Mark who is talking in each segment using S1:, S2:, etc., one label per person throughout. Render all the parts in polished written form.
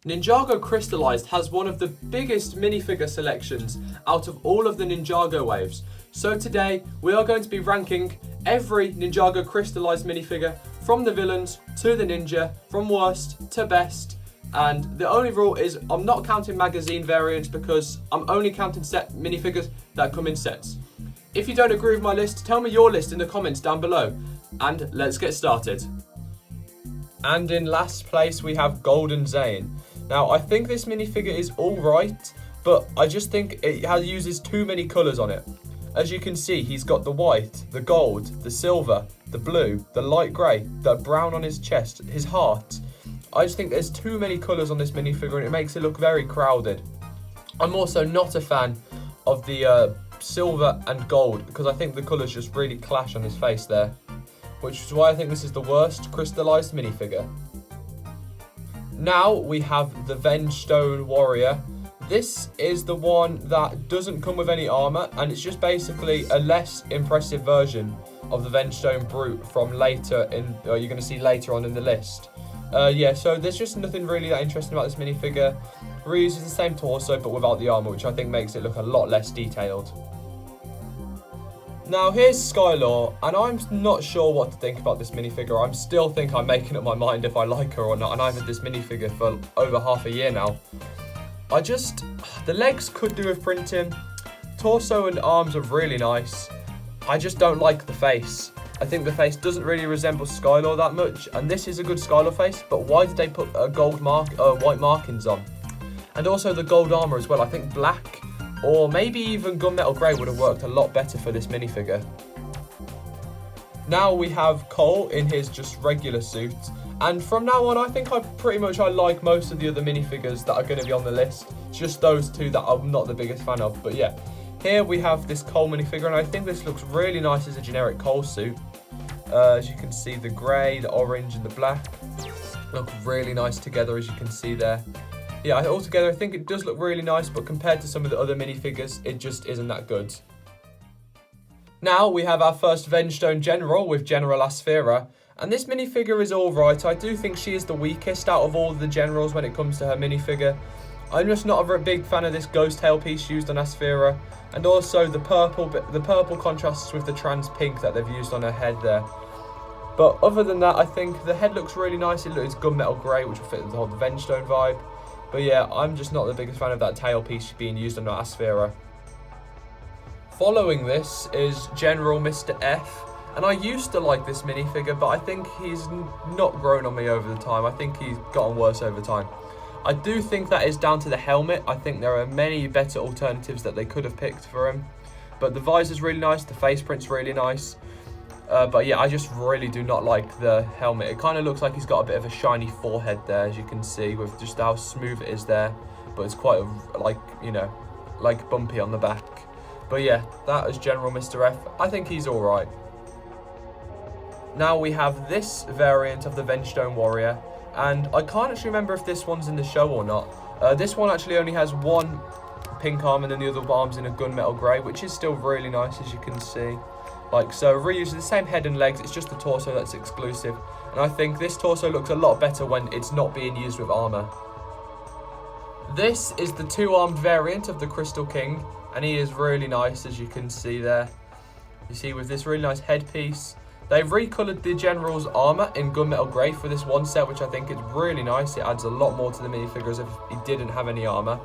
S1: Ninjago Crystalized has one of the biggest minifigure selections out of all of the Ninjago waves. So today we are going to be ranking every Ninjago Crystalized minifigure from the villains to the ninja, from worst to best. And the only rule is I'm not counting magazine variants because I'm only counting set minifigures that come in sets. If you don't agree with my list, tell me your list in the comments down below. And let's get started. And in last place we have Golden Zane. Now I think this minifigure is alright, but I just think it uses too many colours on it. As you can see, he's got the white, the gold, the silver, the blue, the light grey, the brown on his chest, his heart. I just think there's too many colours on this minifigure and it makes it look very crowded. I'm also not a fan of the silver and gold because I think the colours just really clash on his face there. Which is why I think this is the worst crystallized minifigure. Now we have the Vengestone Warrior. This is the one that doesn't come with any armor, and it's just basically a less impressive version of the Vengestone Brute from later in, you're going to see later on in the list. Yeah, so there's just nothing really that interesting about this minifigure. Reuses the same torso but without the armor, which I think makes it look a lot less detailed. Now here's Skylor, and I'm not sure what to think about this minifigure. I still think I'm making up my mind if I like her or not, and I've had this minifigure for over half a year now. The legs could do with printing. Torso and arms are really nice. I just don't like the face. I think the face doesn't really resemble Skylor that much, and this is a good Skylor face, but why did they put white markings on? And also the gold armor as well. I think black or maybe even gunmetal grey would have worked a lot better for this minifigure. Now we have Cole in his just regular suit. And from now on, I think I like most of the other minifigures that are going to be on the list. It's just those two that I'm not the biggest fan of. But yeah, here we have this Cole minifigure, and I think this looks really nice as a generic Cole suit. As you can see, the grey, the orange, and the black look really nice together, as you can see there. Yeah, altogether, I think it does look really nice, but compared to some of the other minifigures, it just isn't that good. Now we have our first Vengestone General with General Asphera. And this minifigure is alright. I do think she is the weakest out of all the generals when it comes to her minifigure. I'm just not a very big fan of this ghost tail piece used on Asphera. And also the purple contrasts with the trans pink that they've used on her head there. But other than that, I think the head looks really nice. It's gunmetal grey, which will fit the whole Vengestone vibe. But yeah, I'm just not the biggest fan of that tail piece being used on Asphera. Following this is General Mr. F. And I used to like this minifigure, but I think he's not grown on me over the time. I think he's gotten worse over time. I do think that is down to the helmet. I think there are many better alternatives that they could have picked for him. But the visor's really nice, the face print's really nice. But yeah, I just really do not like the helmet. It kind of looks like he's got a bit of a shiny forehead there, as you can see, with just how smooth it is there. But it's quite, like bumpy on the back. But yeah, that is General Mr. F. I think he's alright. Now we have this variant of the Vengestone Warrior. And I can't actually remember if this one's in the show or not. This one actually only has one pink arm and then the other arm's in a gunmetal grey, which is still really nice, as you can see. So reuses the same head and legs, it's just the torso that's exclusive. And I think this torso looks a lot better when it's not being used with armor. This is the two-armed variant of the Crystal King, and he is really nice, as you can see there. You see, with this really nice headpiece. They've recoloured the General's armour in gunmetal grey for this one set, which I think is really nice. It adds a lot more to the minifigure as if he didn't have any armour.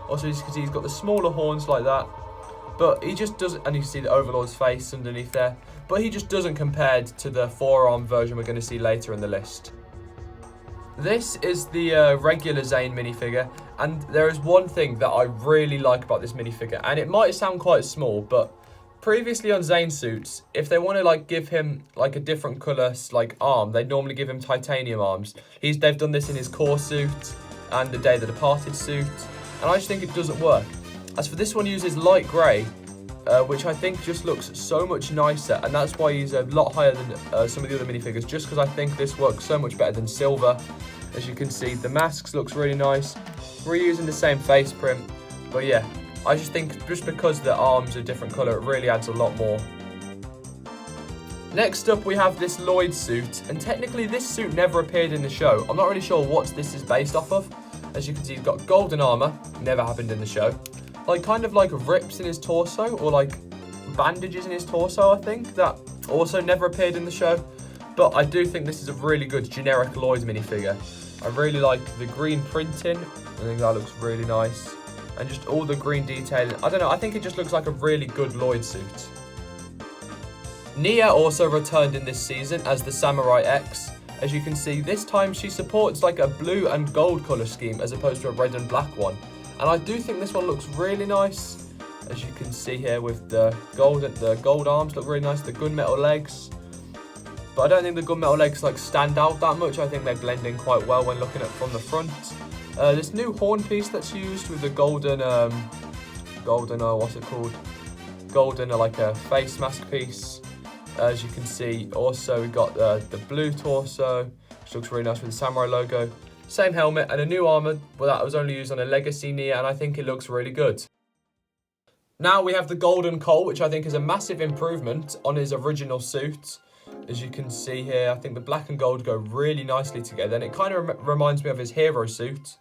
S1: Also, as you can see, he's got the smaller horns like that. But he just doesn't, and you can see the Overlord's face underneath there. But he just doesn't compare to the four-arm version we're going to see later in the list. This is the regular Zane minifigure, and there is one thing that I really like about this minifigure, and it might sound quite small, but previously on Zane suits, if they want to give him a different colour arm, they normally give him titanium arms. They've done this in his core suit and the Day of the Departed suit, and I just think it doesn't work. As for this one, he uses light grey, which I think just looks so much nicer, and that's why he's a lot higher than some of the other minifigures, just because I think this works so much better than silver. As you can see, the masks looks really nice, reusing the same face print, but yeah, I just think just because the arms are a different colour, it really adds a lot more. Next up we have this Lloyd suit, and technically this suit never appeared in the show. I'm not really sure what this is based off of. As you can see, he's got golden armor. Never happened in the show. Like, kind of like rips in his torso, or like bandages in his torso, I think. That also never appeared in the show. But I do think this is a really good generic Lloyd minifigure. I really like the green printing. I think that looks really nice. And just all the green detailing. I don't know, I think it just looks like a really good Lloyd suit. Nia also returned in this season as the Samurai X. As you can see, this time she supports like a blue and gold colour scheme as opposed to a red and black one. And I do think this one looks really nice. As you can see here with the gold arms look really nice, the gunmetal legs. But I don't think the gunmetal legs like stand out that much. I think they blend in quite well when looking at from the front. This new horn piece that's used with the golden, what's it called? Golden, like a face mask piece. As you can see, also we got the blue torso, which looks really nice with the samurai logo. Same helmet and a new armor, but that was only used on a Legacy Nia, and I think it looks really good. Now we have the Golden Cole, which I think is a massive improvement on his original suit. As you can see here, I think the black and gold go really nicely together, and it kind of reminds me of his hero suit.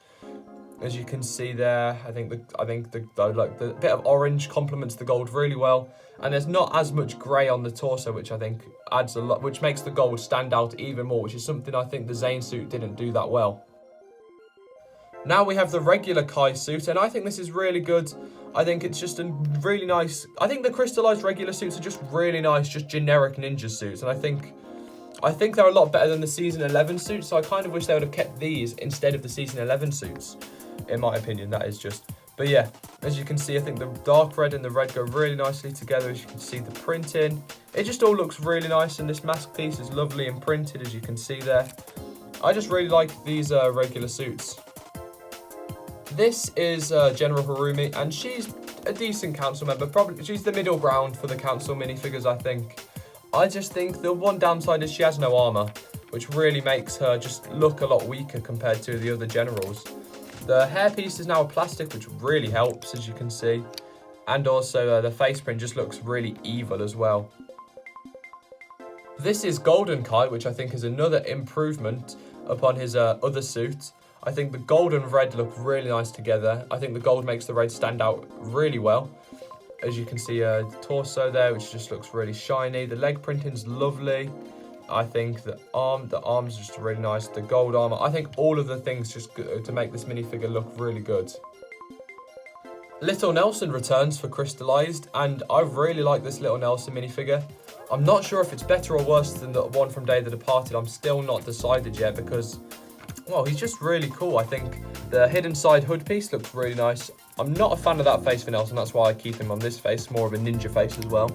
S1: As you can see there, I think the bit of orange complements the gold really well, and there's not as much grey on the torso, which I think adds a lot, which makes the gold stand out even more, which is something I think the Zane suit didn't do that well. Now we have the regular Kai suit, and I think this is really good. I think it's just a really nice... I think the crystallized regular suits are just really nice, just generic ninja suits. And I think they're a lot better than the Season 11 suits, so I kind of wish they would have kept these instead of the Season 11 suits. In my opinion, that is just... But yeah, as you can see, I think the dark red and the red go really nicely together. As you can see, the printing. It just all looks really nice, and this mask piece is lovely and printed, as you can see there. I just really like these regular suits. This is General Harumi, and she's a decent council member. Probably she's the middle ground for the council minifigures, I think. I just think the one downside is she has no armor, which really makes her just look a lot weaker compared to the other generals. The hairpiece is now plastic, which really helps, as you can see. And also the face print just looks really evil as well. This is Golden Kai, which I think is another improvement upon his other suit. I think the gold and red look really nice together. I think the gold makes the red stand out really well. As you can see, the torso there, which just looks really shiny. The leg printing's lovely. I think the arms are just really nice. The gold armor. I think all of the things just to make this minifigure look really good. Little Nelson returns for Crystalized, and I really like this Little Nelson minifigure. I'm not sure if it's better or worse than the one from Day of the Departed. I'm still not decided yet because, well, he's just really cool. I think the hidden side hood piece looks really nice. I'm not a fan of that face for Nelson. That's why I keep him on this face, more of a ninja face as well.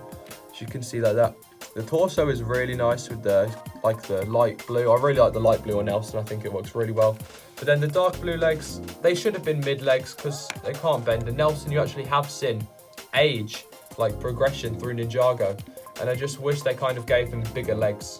S1: As you can see like that. The torso is really nice with the light blue. I really like the light blue on Nelson. I think it works really well. But then the dark blue legs, they should have been mid legs because they can't bend. And Nelson, you actually have seen age, like progression through Ninjago. And I just wish they kind of gave them bigger legs.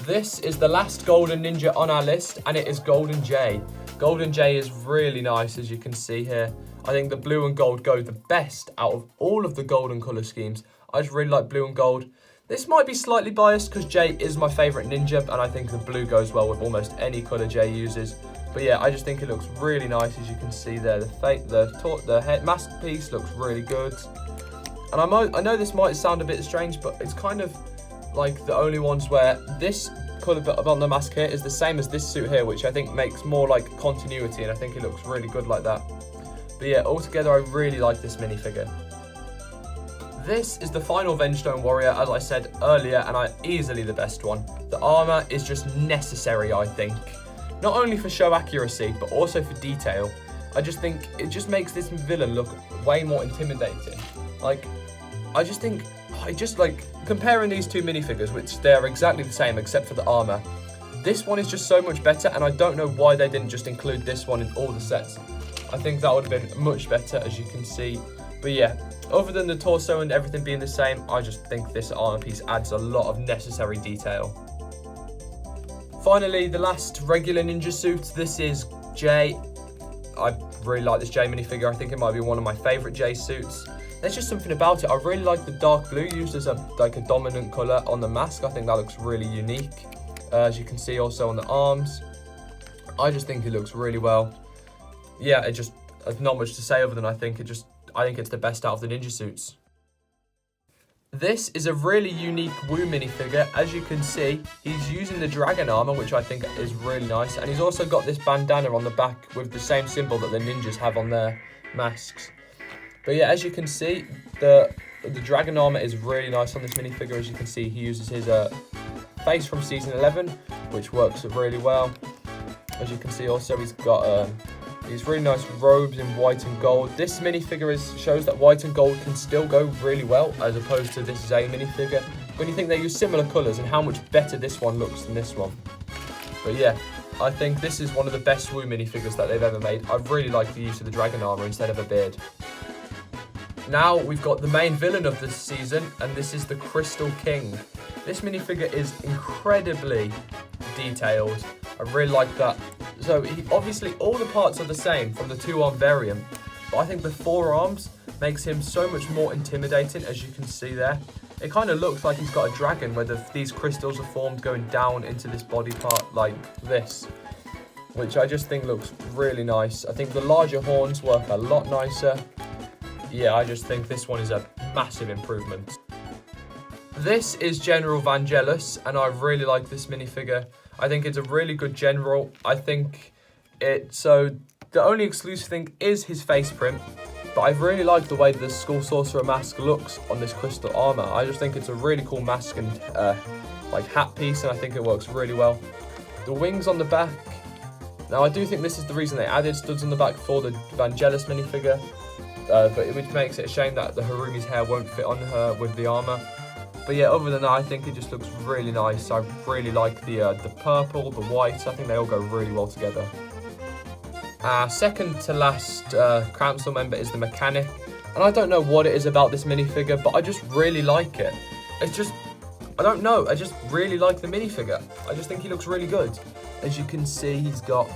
S1: This is the last Golden Ninja on our list, and it is Golden J. Golden J is really nice, as you can see here. I think the blue and gold go the best out of all of the golden colour schemes. I just really like blue and gold. This might be slightly biased because J is my favourite ninja, and I think the blue goes well with almost any colour J uses. But yeah, I just think it looks really nice, as you can see there. The head mask piece looks really good. And I know this might sound a bit strange, but it's kind of like the only ones where this colour on the mask here is the same as this suit here, which I think makes more like continuity, and I think it looks really good like that. But yeah, altogether I really like this minifigure. This is the final Vengestone Warrior, as I said earlier, and easily the best one. The armour is just necessary, I think. Not only for show accuracy, but also for detail. I just think it just makes this villain look way more intimidating. Like, I just like comparing these two minifigures, which they're exactly the same except for the armour. This one is just so much better, and I don't know why they didn't just include this one in all the sets. I think that would have been much better, as you can see. But yeah, other than the torso and everything being the same, I just think this armor piece adds a lot of necessary detail. Finally, the last regular ninja suit. This is J. I really like this J minifigure. I think it might be one of my favourite J suits. There's just something about it. I really like the dark blue used as a dominant colour on the mask. I think that looks really unique. As you can see also on the arms. I just think it looks really well. Yeah, there's not much to say other than I think it's the best out of the ninja suits. This is a really unique Wu minifigure. As you can see, he's using the dragon armor, which I think is really nice. And he's also got this bandana on the back with the same symbol that the ninjas have on their masks. But yeah, as you can see, the dragon armor is really nice on this minifigure. As you can see, he uses his face from season 11, which works really well. As you can see also, he's got these really nice robes in white and gold. This minifigure shows that white and gold can still go really well, as opposed to this Zay minifigure. When you think they use similar colours and how much better this one looks than this one. But yeah, I think this is one of the best Wu minifigures that they've ever made. I really like the use of the dragon armour instead of a beard. Now we've got the main villain of this season, and this is the Crystal King. This minifigure is incredibly detailed. I really like that. So obviously all the parts are the same from the 2-arm variant, but I think the 4 arms makes him so much more intimidating, as you can see there. It kind of looks like he's got a dragon where these crystals are formed going down into this body part like this, which I just think looks really nice. I think the larger horns work a lot nicer. Yeah, I just think this one is a massive improvement. This is General Vangelis, and I really like this minifigure. I think it's a really good general. I think so the only exclusive thing is his face print, but I really like the way the Skull Sorcerer mask looks on this crystal armor. I just think it's a really cool mask and like hat piece, and I think it works really well. The wings on the back. Now I do think this is the reason they added studs on the back for the Vangelis minifigure, which makes it a shame that the Harumi's hair won't fit on her with the armor. But yeah, other than that, I think it just looks really nice. I really like the purple, the white. I think they all go really well together. Our second to last council member is the mechanic. And I don't know what it is about this minifigure, but I just really like it. It's just, I don't know, I just really like the minifigure. I just think he looks really good. As you can see, he's got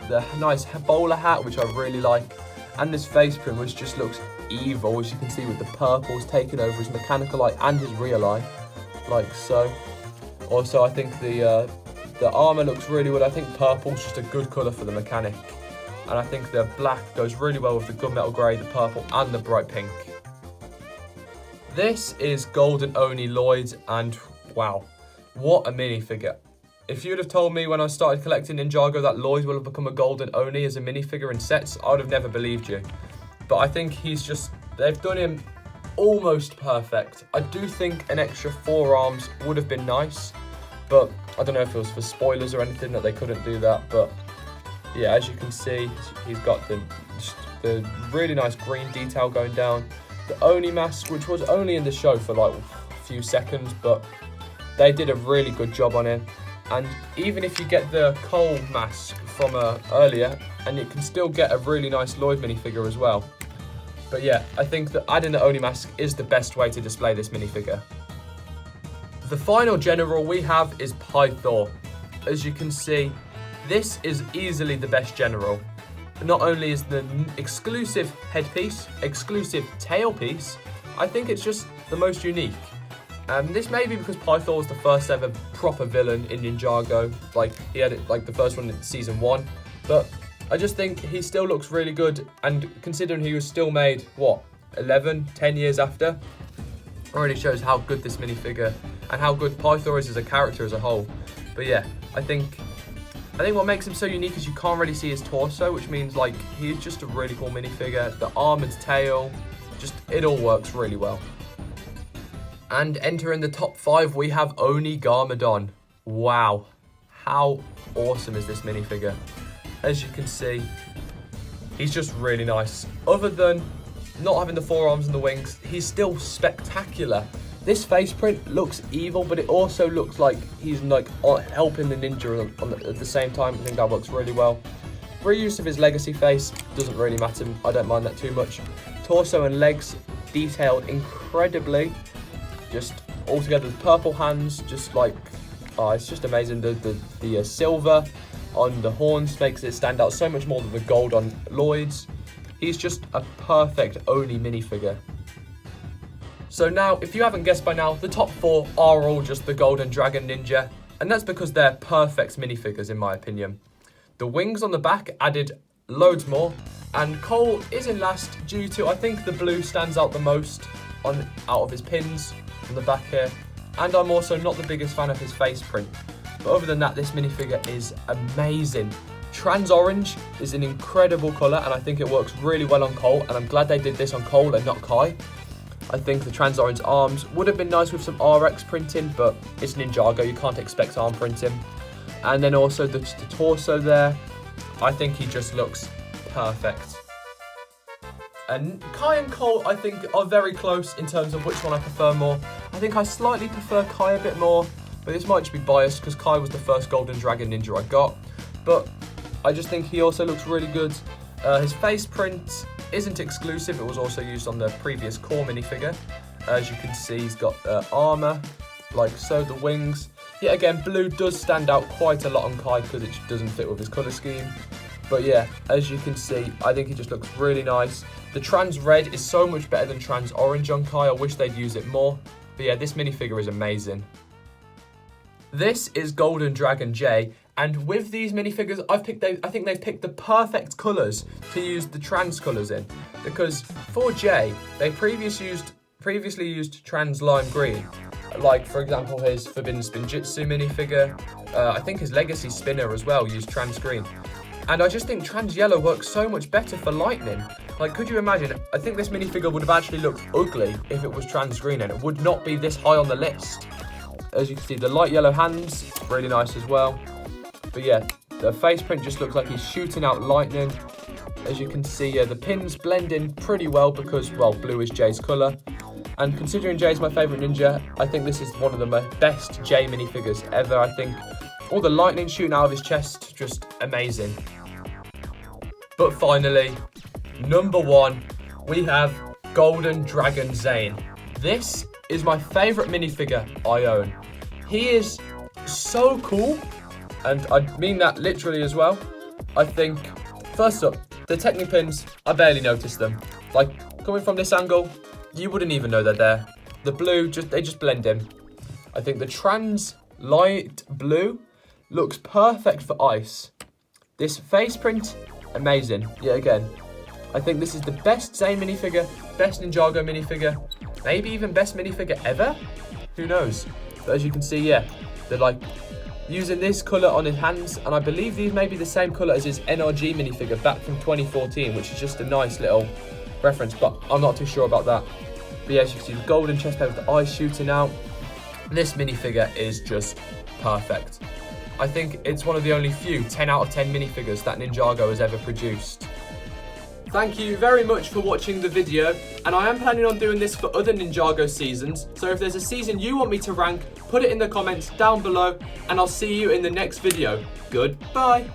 S1: the nice bowler hat, which I really like. And this face print, which just looks evil, as you can see with the purples taking over his mechanical eye and his real eye, like so. Also, I think the armor looks really good. I think purple's just a good colour for the mechanic, and I think the black goes really well with the gunmetal grey, the purple, and the bright pink. This is Golden Oni Lloyd, and wow, what a minifigure! If you'd have told me when I started collecting Ninjago that Lloyd will have become a Golden Oni as a minifigure in sets, I would have never believed you. But I think they've done him almost perfect. I do think an extra 4 arms would have been nice, but I don't know if it was for spoilers or anything that they couldn't do that. But yeah, as you can see, he's got the really nice green detail going down. The Oni mask, which was only in the show for like a few seconds, but they did a really good job on him. And even if you get the Cole mask from earlier, and you can still get a really nice Lloyd minifigure as well. But yeah, I think that adding the Oni mask is the best way to display this minifigure. The final general we have is Pythor. As you can see, this is easily the best general. Not only is the exclusive headpiece, exclusive tailpiece, I think it's just the most unique. This may be because Pythor was the first ever proper villain in Ninjago. Like, he had it, like the first one in season 1. But I just think he still looks really good. And considering he was still made, what, 11, 10 years after? Already shows how good this minifigure and how good Pythor is as a character as a whole. But yeah, I think what makes him so unique is you can't really see his torso, which means like he's just a really cool minifigure. The arm and tail, just it all works really well. And entering the top 5, we have Oni Garmadon. Wow, how awesome is this minifigure? As you can see, he's just really nice. Other than not having the 4 arms and the wings, he's still spectacular. This face print looks evil, but it also looks like he's like helping the ninja at the same time. I think that works really well. Reuse of his legacy face doesn't really matter. I don't mind that too much. Torso and legs detailed incredibly. Just altogether, the purple hands, just like, oh, it's just amazing. The silver on the horns makes it stand out so much more than the gold on Lloyd's. He's just a perfect Oni minifigure. So now, if you haven't guessed by now, the top 4 are all just the Golden Dragon Ninja, and that's because they're perfect minifigures in my opinion. The wings on the back added loads more. And Cole is in last due to, I think the blue stands out the most out of his pins on the back here. And I'm also not the biggest fan of his face print. But other than that, this minifigure is amazing. Trans orange is an incredible colour, and I think it works really well on Cole, and I'm glad they did this on Cole and not Kai. I think the trans orange arms would have been nice with some RX printing, but it's Ninjago, you can't expect arm printing. And then also the torso there, I think he just looks perfect. And Kai and Cole, I think, are very close in terms of which one I prefer more. I think I slightly prefer Kai a bit more, but this might just be biased because Kai was the first Golden Dragon Ninja I got. But I just think he also looks really good. His face print isn't exclusive, it was also used on the previous core minifigure. As you can see, he's got armour, like so, the wings. Yet again, blue does stand out quite a lot on Kai because it doesn't fit with his colour scheme. But yeah, as you can see, I think he just looks really nice. The trans red is so much better than trans orange on Kai. I wish they'd use it more. But yeah, this minifigure is amazing. This is Golden Dragon J, and with these minifigures, I think they've picked the perfect colours to use the trans colours in. Because for J, they previously used trans lime green. Like, for example, his Forbidden Spinjitzu minifigure. I think his Legacy Spinner as well used trans green. And I just think trans yellow works so much better for lightning. Like, could you imagine? I think this minifigure would have actually looked ugly if it was trans green, and it would not be this high on the list. As you can see, the light yellow hands, really nice as well. But yeah, the face print just looks like he's shooting out lightning. As you can see, yeah, the pins blend in pretty well because, well, blue is Jay's colour. And considering Jay's my favourite ninja, I think this is one of the best Jay minifigures ever. I think all the lightning shooting out of his chest, just amazing. But finally, number one, we have Golden Dragon Zane. This is my favourite minifigure I own. He is so cool, and I mean that literally as well. I think, first up, the Technic pins, I barely noticed them. Like, coming from this angle, you wouldn't even know they're there. The blue, they just blend in. I think the trans light blue looks perfect for ice. This face print, amazing, yet again. I think this is the best Zane minifigure, best Ninjago minifigure, maybe even best minifigure ever? Who knows? But as you can see, yeah, they're like using this colour on his hands, and I believe these may be the same colour as his NRG minifigure back from 2014, which is just a nice little reference, but I'm not too sure about that. But yeah, as you can see, the golden chest plate with the eyes shooting out. This minifigure is just perfect. I think it's one of the only few 10 out of 10 minifigures that Ninjago has ever produced. Thank you very much for watching the video, and I am planning on doing this for other Ninjago seasons, so if there's a season you want me to rank, put it in the comments down below, and I'll see you in the next video. Goodbye!